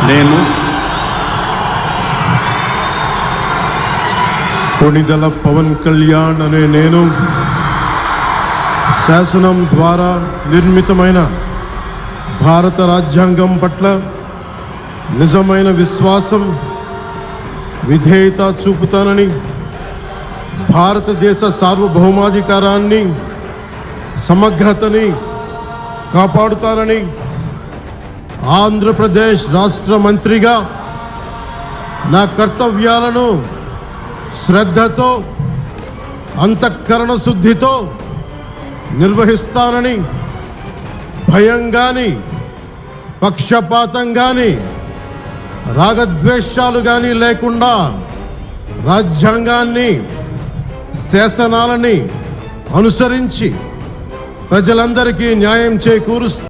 నేను కొణిదెల పవన్ కళ్యాణ్ అనే నేను శాసనం ద్వారా నిర్మితమైన భారత రాజ్యాంగం పట్ల నిజమైన విశ్వాసం, విధేయత చూపుతానని, భారతదేశ సార్వభౌమాధికారాన్ని, సమగ్రతని కాపాడుతానని, ఆంధ్రప్రదేశ్ రాష్ట్ర మంత్రిగా నా కర్తవ్యాలను శ్రద్ధతో, అంతఃకరణ శుద్ధితో నిర్వహిస్తానని, భయం కానీ, పక్షపాతం కానీ, రాగద్వేషాలు కానీ లేకుండా రాజ్యాంగాన్ని, శాసనాలని అనుసరించి ప్రజలందరికీ న్యాయం చేకూరుస్తూ